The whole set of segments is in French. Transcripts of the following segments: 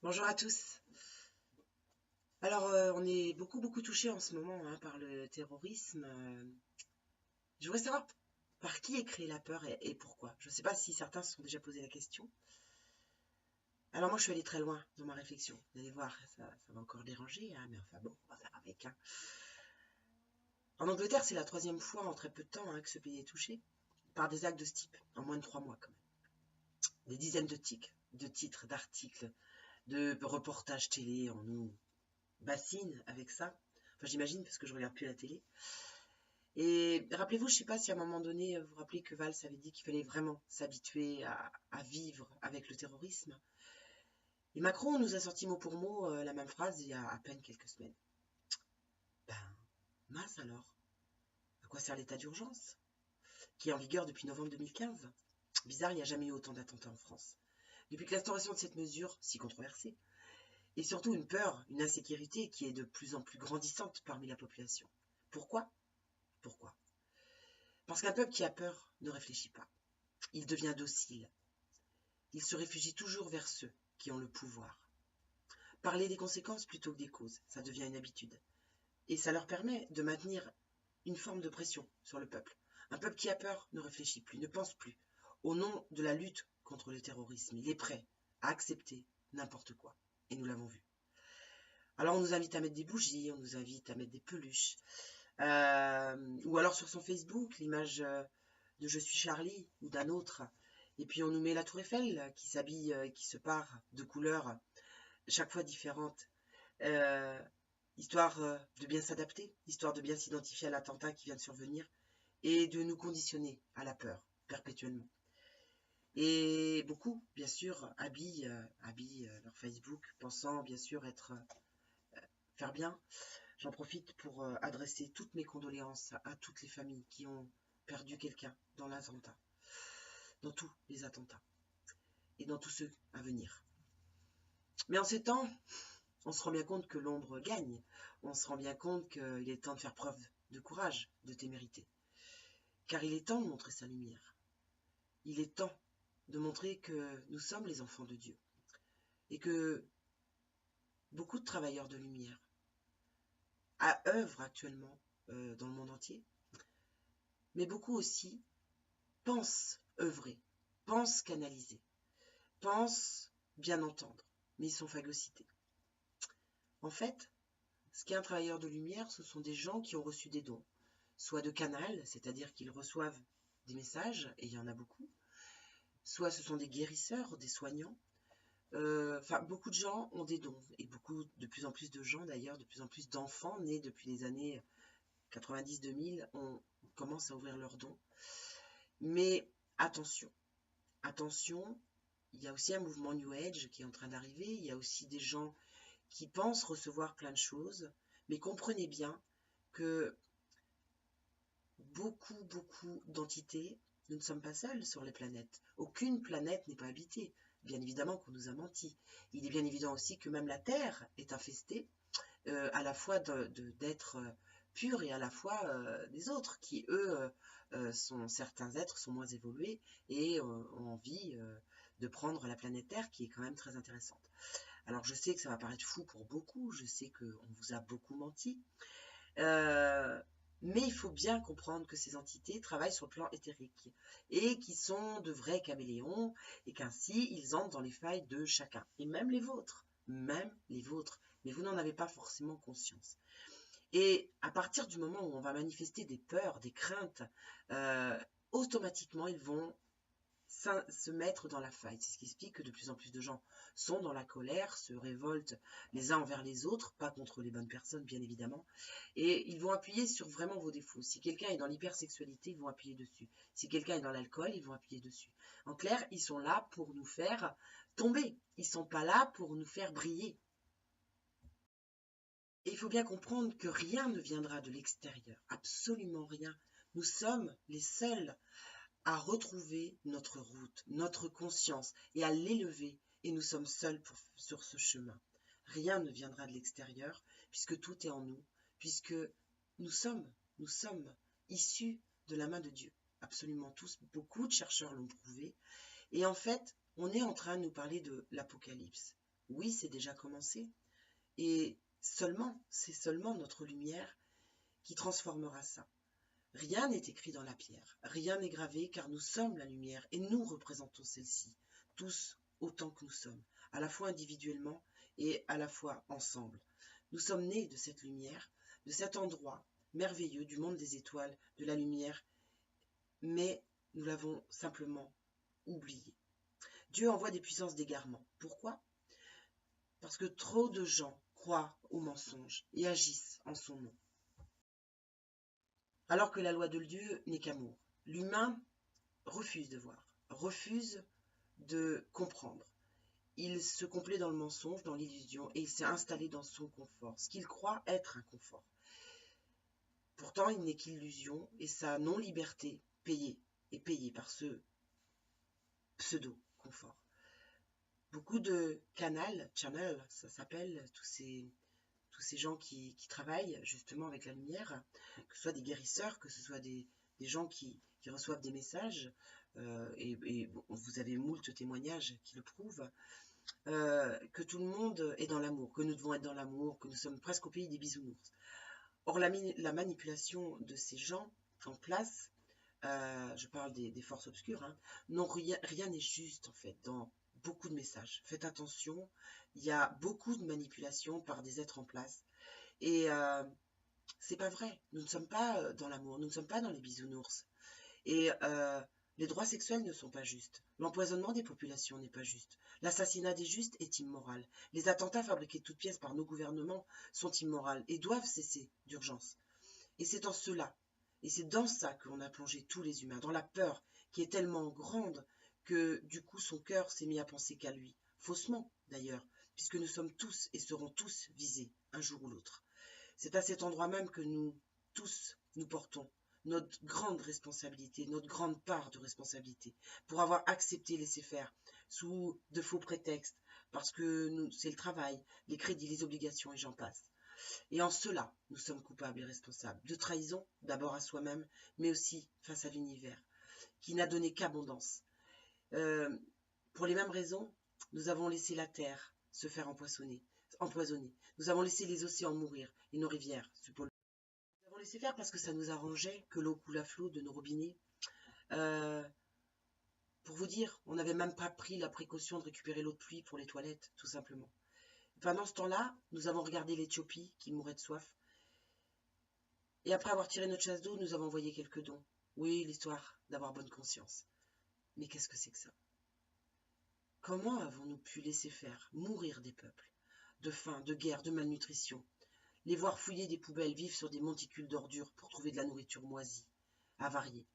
Bonjour à tous. Alors, on est beaucoup touché en ce moment par le terrorisme. Je voudrais savoir par qui est créée la peur et pourquoi. Je ne sais pas si certains se sont déjà posé la question. Alors moi, je suis allée très loin dans ma réflexion. Vous allez voir, ça va encore déranger, mais enfin bon, on va faire avec. En Angleterre, c'est la troisième fois en très peu de temps que ce pays est touché par des actes de ce type, en moins de 3 mois quand même. Des dizaines de titres, d'articles, de reportages télé, on nous bassine avec ça. Enfin, j'imagine parce que je regarde plus la télé. Et rappelez-vous, je ne sais pas si à un moment donné, vous vous rappelez que Valls avait dit qu'il fallait vraiment s'habituer à vivre avec le terrorisme. Et Macron nous a sorti mot pour mot la même phrase il y a à peine quelques semaines. Ben, mince alors. À quoi sert l'état d'urgence, qui est en vigueur depuis novembre 2015? Bizarre, il n'y a jamais eu autant d'attentats en France. Depuis que l'instauration de cette mesure, si controversée, et surtout une peur, une insécurité qui est de plus en plus grandissante parmi la population. Pourquoi? Pourquoi? Parce qu'un peuple qui a peur ne réfléchit pas. Il devient docile. Il se réfugie toujours vers ceux qui ont le pouvoir. Parler des conséquences plutôt que des causes, ça devient une habitude. Et ça leur permet de maintenir une forme de pression sur le peuple. Un peuple qui a peur ne réfléchit plus, ne pense plus. Au nom de la lutte contre le terrorisme, il est prêt à accepter n'importe quoi. Et nous l'avons vu. Alors on nous invite à mettre des bougies, on nous invite à mettre des peluches. Ou alors sur son Facebook, l'image de Je suis Charlie ou d'un autre. Et puis on nous met la Tour Eiffel qui s'habille, qui se pare de couleurs chaque fois différentes, euh, histoire de bien s'adapter, histoire de bien s'identifier à l'attentat qui vient de survenir et de nous conditionner à la peur perpétuellement. Et beaucoup, bien sûr, habillent leur Facebook, pensant bien sûr faire bien. J'en profite pour adresser toutes mes condoléances à toutes les familles qui ont perdu quelqu'un dans l'attentat, dans tous les attentats et dans tous ceux à venir. Mais en ces temps, on se rend bien compte que l'ombre gagne. On se rend bien compte qu'il est temps de faire preuve de courage, de témérité. Car il est temps de montrer sa lumière. Il est temps de montrer que nous sommes les enfants de Dieu. Et que beaucoup de travailleurs de lumière œuvrent actuellement dans le monde entier. Mais beaucoup aussi pensent œuvrer, pensent canaliser, pensent bien entendre. Mais ils sont phagocytés. En fait, ce qu'est un travailleur de lumière, ce sont des gens qui ont reçu des dons, soit de canal, c'est-à-dire qu'ils reçoivent des messages, et il y en a beaucoup, soit ce sont des guérisseurs, des soignants. Enfin, beaucoup de gens ont des dons, et de plus en plus de gens d'ailleurs, de plus en plus d'enfants nés depuis les années 90-2000, on commence à ouvrir leurs dons. Mais attention, attention, il y a aussi un mouvement New Age qui est en train d'arriver, il y a aussi des gens qui pensent recevoir plein de choses, mais comprenez bien que beaucoup d'entités, nous ne sommes pas seuls sur les planètes. Aucune planète n'est pas habitée. Bien évidemment qu'on nous a menti. Il est bien évident aussi que même la Terre est infestée à la fois d'êtres purs et à la fois des autres qui, eux, certains êtres sont moins évolués et ont envie de prendre la planète Terre qui est quand même très intéressante. Alors je sais que ça va paraître fou pour beaucoup, je sais qu'on vous a beaucoup menti, mais il faut bien comprendre que ces entités travaillent sur le plan éthérique et qui sont de vrais caméléons et qu'ainsi ils entrent dans les failles de chacun, et même les vôtres, mais vous n'en avez pas forcément conscience. Et à partir du moment où on va manifester des peurs, des craintes, automatiquement ils vont se mettre dans la faille. C'est ce qui explique que de plus en plus de gens sont dans la colère, se révoltent les uns envers les autres, pas contre les bonnes personnes bien évidemment, et ils vont appuyer sur vraiment vos défauts. Si quelqu'un est dans l'hypersexualité, ils vont appuyer dessus. Si quelqu'un est dans l'alcool, ils vont appuyer dessus. En clair, ils sont là pour nous faire tomber. Ils sont pas là pour nous faire briller. Et il faut bien comprendre que rien ne viendra de l'extérieur, absolument rien. Nous sommes les seuls à retrouver notre route, notre conscience et à l'élever. Et nous sommes seuls sur ce chemin. Rien ne viendra de l'extérieur puisque tout est en nous, puisque nous sommes issus de la main de Dieu. Absolument tous, beaucoup de chercheurs l'ont prouvé. Et en fait, on est en train de nous parler de l'Apocalypse. Oui, c'est déjà commencé. Et c'est seulement notre lumière qui transformera ça. Rien n'est écrit dans la pierre, rien n'est gravé, car nous sommes la lumière et nous représentons celle-ci, tous autant que nous sommes, à la fois individuellement et à la fois ensemble. Nous sommes nés de cette lumière, de cet endroit merveilleux du monde des étoiles, de la lumière, mais nous l'avons simplement oublié. Dieu envoie des puissances d'égarement. Pourquoi? Parce que trop de gens croient aux mensonges et agissent en son nom. Alors que la loi de Dieu n'est qu'amour. L'humain refuse de voir, refuse de comprendre. Il se complaît dans le mensonge, dans l'illusion, et il s'est installé dans son confort, ce qu'il croit être un confort. Pourtant, il n'est qu'illusion, et sa non-liberté est payée par ce pseudo-confort. Beaucoup de channels, ça s'appelle, tous ces gens qui travaillent justement avec la lumière, que ce soit des guérisseurs, que ce soit des gens qui reçoivent des messages, et bon, vous avez moult témoignages qui le prouvent, que tout le monde est dans l'amour, que nous devons être dans l'amour, que nous sommes presque au pays des bisounours. Or, la manipulation de ces gens en place, je parle des forces obscures, hein, rien n'est juste en fait dans beaucoup de messages. Faites attention, il y a beaucoup de manipulations par des êtres en place. Et c'est pas vrai. Nous ne sommes pas dans l'amour, nous ne sommes pas dans les bisounours. Et les droits sexuels ne sont pas justes. L'empoisonnement des populations n'est pas juste. L'assassinat des justes est immoral. Les attentats fabriqués de toutes pièces par nos gouvernements sont immoraux et doivent cesser d'urgence. Et c'est en cela, et c'est dans ça que l'on a plongé tous les humains, dans la peur qui est tellement grande que du coup son cœur s'est mis à penser qu'à lui. Faussement d'ailleurs, puisque nous sommes tous et serons tous visés un jour ou l'autre. C'est à cet endroit même que nous, tous, nous portons notre grande responsabilité, notre grande part de responsabilité, pour avoir accepté laisser faire, sous de faux prétextes, parce que c'est le travail, les crédits, les obligations, et j'en passe. Et en cela, nous sommes coupables et responsables de trahison, d'abord à soi-même, mais aussi face à l'univers, qui n'a donné qu'abondance. Pour les mêmes raisons, nous avons laissé la terre se faire empoisonner. Nous avons laissé les océans mourir et nos rivières se polluer. Nous avons laissé faire parce que ça nous arrangeait que l'eau coule à flot de nos robinets. Pour vous dire, on n'avait même pas pris la précaution de récupérer l'eau de pluie pour les toilettes, tout simplement. Pendant ce temps-là, nous avons regardé l'Éthiopie qui mourait de soif. Et après avoir tiré notre chasse d'eau, nous avons envoyé quelques dons. Oui, l'histoire d'avoir bonne conscience. Mais qu'est-ce que c'est que ça? Comment avons-nous pu laisser faire mourir des peuples? De faim, de guerre, de malnutrition. Les voir fouiller des poubelles, vivre sur des monticules d'ordures pour trouver de la nourriture moisie, avariée.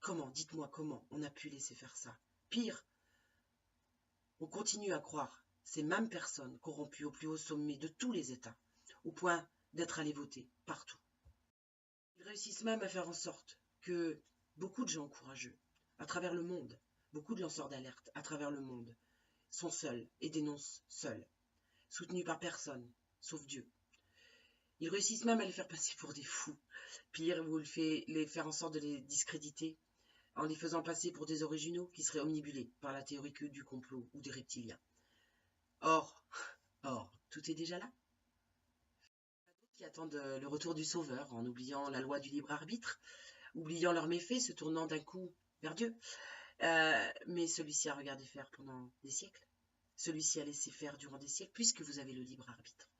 Comment, dites-moi comment, on a pu laisser faire ça? Pire, on continue à croire ces mêmes personnes corrompues au plus haut sommet de tous les États, au point d'être allées voter partout. Ils réussissent même à faire en sorte que beaucoup de gens courageux, à travers le monde, beaucoup de lanceurs d'alerte à travers le monde, sont seuls et dénoncent seuls, soutenus par personne, sauf Dieu. Ils réussissent même à les faire passer pour des fous. Pire, vous les faire en sorte de les discréditer en les faisant passer pour des originaux qui seraient omnibulés par la théorie du complot ou des reptiliens. Or, tout est déjà là. Qui attendent le retour du Sauveur en oubliant la loi du libre arbitre, oubliant leurs méfaits, se tournant d'un coup vers Dieu. Mais celui-ci a regardé faire pendant des siècles. Celui-ci a laissé faire durant des siècles, puisque vous avez le libre arbitre.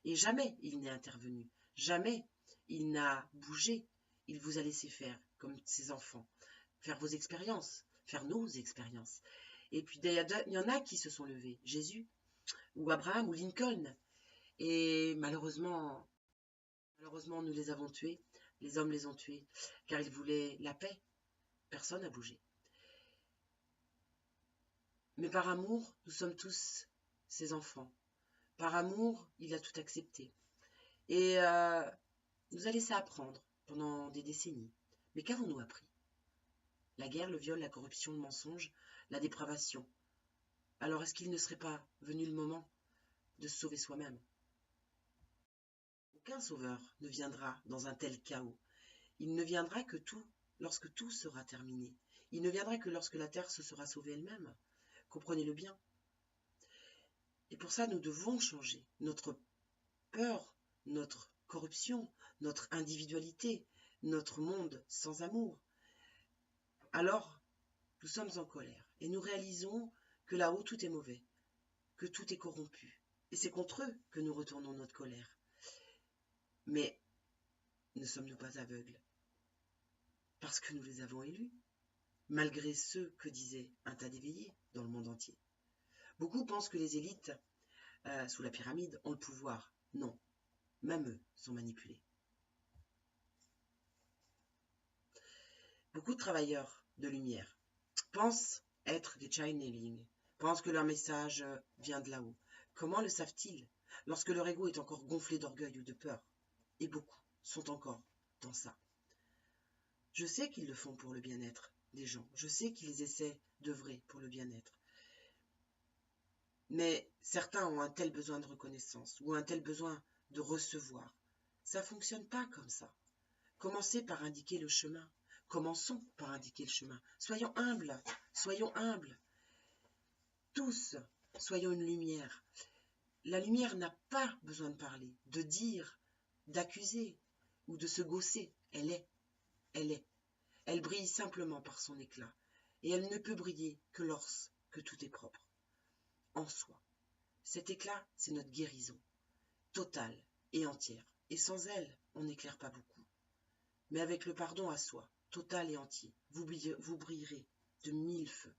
Et jamais il n'est intervenu, jamais il n'a bougé. Il vous a laissé faire, comme ses enfants, faire vos expériences, faire nos expériences. Et puis il y en a qui se sont levés, Jésus, ou Abraham, ou Lincoln. Et malheureusement, nous les avons tués, les hommes les ont tués, car ils voulaient la paix. Personne n'a bougé. Mais par amour, nous sommes tous ses enfants. Par amour, il a tout accepté. Et nous a laissé apprendre pendant des décennies. Mais qu'avons-nous appris? La guerre, le viol, la corruption, le mensonge, la dépravation. Alors est-ce qu'il ne serait pas venu le moment de se sauver soi-même? Aucun sauveur ne viendra dans un tel chaos. Il ne viendra que lorsque tout sera terminé. Il ne viendra que lorsque la terre se sera sauvée elle-même. Comprenez-le bien. Et pour ça, nous devons changer notre peur, notre corruption, notre individualité, notre monde sans amour. Alors, nous sommes en colère et nous réalisons que là-haut tout est mauvais, que tout est corrompu. Et c'est contre eux que nous retournons notre colère. Mais ne sommes-nous pas aveugles? Parce que nous les avons élus, malgré ce que disait un tas d'éveillés dans le monde entier. Beaucoup pensent que les élites, sous la pyramide, ont le pouvoir. Non, même eux sont manipulés. Beaucoup de travailleurs de lumière pensent être des channeling, pensent que leur message vient de là-haut. Comment le savent-ils lorsque leur ego est encore gonflé d'orgueil ou de peur? Et beaucoup sont encore dans ça. Je sais qu'ils le font pour le bien-être des gens. Je sais qu'ils essaient d'œuvrer pour le bien-être. Mais certains ont un tel besoin de reconnaissance ou un tel besoin de recevoir. Ça ne fonctionne pas comme ça. Commencez par indiquer le chemin. Commençons par indiquer le chemin. Soyons humbles, soyons humbles. Tous, soyons une lumière. La lumière n'a pas besoin de parler, de dire, d'accuser ou de se gausser. Elle est, elle est. Elle brille simplement par son éclat. Et elle ne peut briller que lorsque tout est propre, en soi. Cet éclat, c'est notre guérison, totale et entière. Et sans elle, on n'éclaire pas beaucoup. Mais avec le pardon à soi, total et entier, vous brillerez de 1000 feux.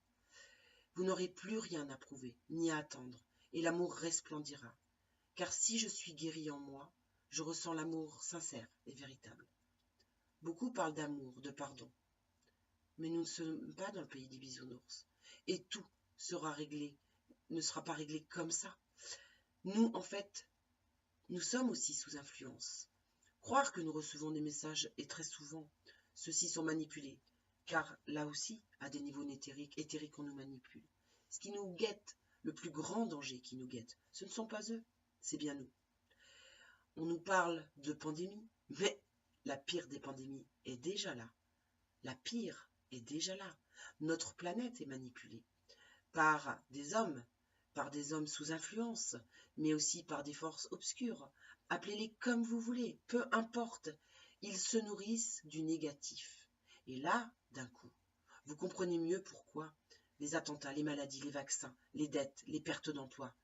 Vous n'aurez plus rien à prouver, ni à attendre, et l'amour resplendira. Car si je suis guéri en moi, je ressens l'amour sincère et véritable. Beaucoup parlent d'amour, de pardon. Mais nous ne sommes pas dans le pays des bisounours. Et tout sera réglé, ne sera pas réglé comme ça. Nous, en fait, nous sommes aussi sous influence. Croire que nous recevons des messages est très souvent, ceux-ci sont manipulés. Car là aussi, à des niveaux éthériques, on nous manipule. Ce qui nous guette, le plus grand danger qui nous guette, ce ne sont pas eux, c'est bien nous. On nous parle de pandémie, mais la pire des pandémies est déjà là. La pire est déjà là. Notre planète est manipulée par des hommes sous influence, mais aussi par des forces obscures. Appelez-les comme vous voulez, peu importe. Ils se nourrissent du négatif. Et là, d'un coup, vous comprenez mieux pourquoi les attentats, les maladies, les vaccins, les dettes, les pertes d'emploi.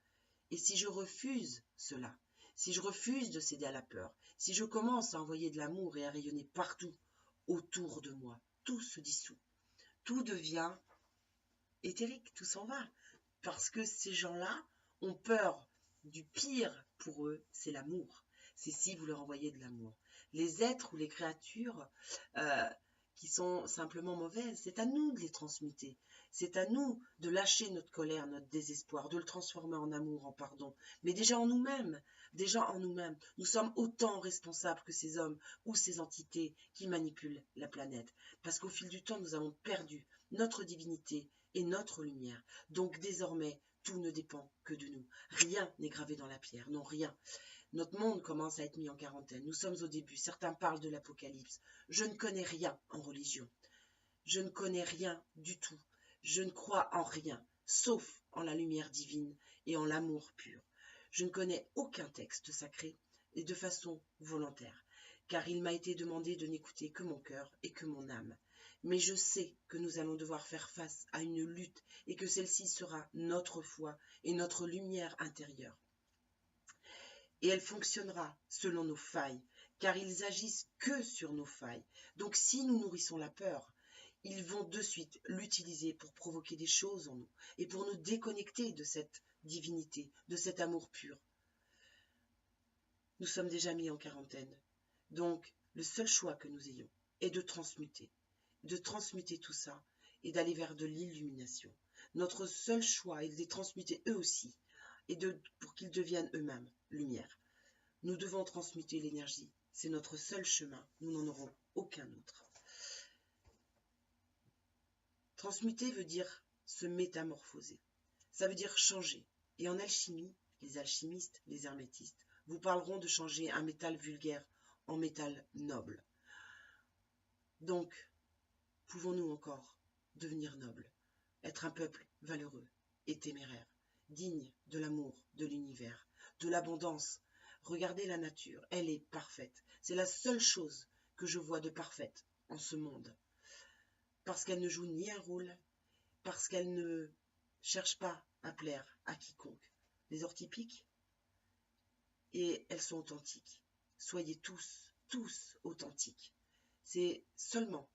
Et si je refuse cela, si je refuse de céder à la peur, si je commence à envoyer de l'amour et à rayonner partout autour de moi, tout se dissout. Tout devient éthérique, tout s'en va. Parce que ces gens-là ont peur du pire pour eux, c'est l'amour. C'est si vous leur envoyez de l'amour. Les êtres ou les créatures qui sont simplement mauvaises, c'est à nous de les transmuter. C'est à nous de lâcher notre colère, notre désespoir, de le transformer en amour, en pardon. Mais déjà en nous-mêmes, nous sommes autant responsables que ces hommes ou ces entités qui manipulent la planète. Parce qu'au fil du temps, nous avons perdu notre divinité et notre lumière. Donc désormais, tout ne dépend que de nous. Rien n'est gravé dans la pierre, non rien. Notre monde commence à être mis en quarantaine. Nous sommes au début. Certains parlent de l'apocalypse. Je ne connais rien en religion. Je ne connais rien du tout. Je ne crois en rien, sauf en la lumière divine et en l'amour pur. Je ne connais aucun texte sacré et de façon volontaire, car il m'a été demandé de n'écouter que mon cœur et que mon âme. Mais je sais que nous allons devoir faire face à une lutte et que celle-ci sera notre foi et notre lumière intérieure. Et elle fonctionnera selon nos failles, car ils agissent que sur nos failles. Donc si nous nourrissons la peur, ils vont de suite l'utiliser pour provoquer des choses en nous et pour nous déconnecter de cette divinité, de cet amour pur. Nous sommes déjà mis en quarantaine. Donc, le seul choix que nous ayons est de transmuter tout ça et d'aller vers de l'illumination. Notre seul choix est de les transmuter eux aussi et pour qu'ils deviennent eux-mêmes lumière. Nous devons transmuter l'énergie. C'est notre seul chemin. Nous n'en aurons aucun autre. Transmuter veut dire se métamorphoser. Ça veut dire changer. Et en alchimie, les alchimistes, les hermétistes, vous parleront de changer un métal vulgaire en métal noble. Donc, pouvons-nous encore devenir nobles, être un peuple valeureux et téméraire, digne de l'amour, de l'univers, de l'abondance. Regardez la nature, elle est parfaite. C'est la seule chose que je vois de parfaite en ce monde. Parce qu'elle ne joue ni un rôle, parce qu'elle ne cherche pas à plaire à quiconque. Les orties piquent et elles sont authentiques. Soyez tous authentiques. C'est seulement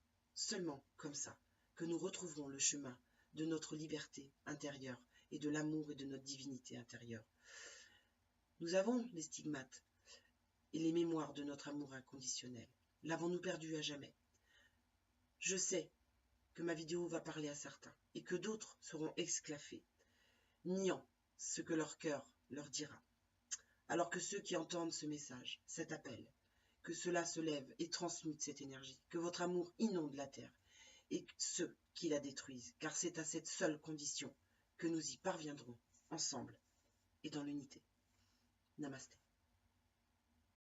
comme ça que nous retrouverons le chemin de notre liberté intérieure et de l'amour et de notre divinité intérieure. Nous avons les stigmates et les mémoires de notre amour inconditionnel. L'avons-nous perdu à jamais? Je sais que ma vidéo va parler à certains et que d'autres seront esclaffés, niant ce que leur cœur leur dira. Alors que ceux qui entendent ce message, cet appel, que cela se lève et transmute cette énergie, que votre amour inonde la terre et ceux qui la détruisent, car c'est à cette seule condition que nous y parviendrons ensemble et dans l'unité. Namasté.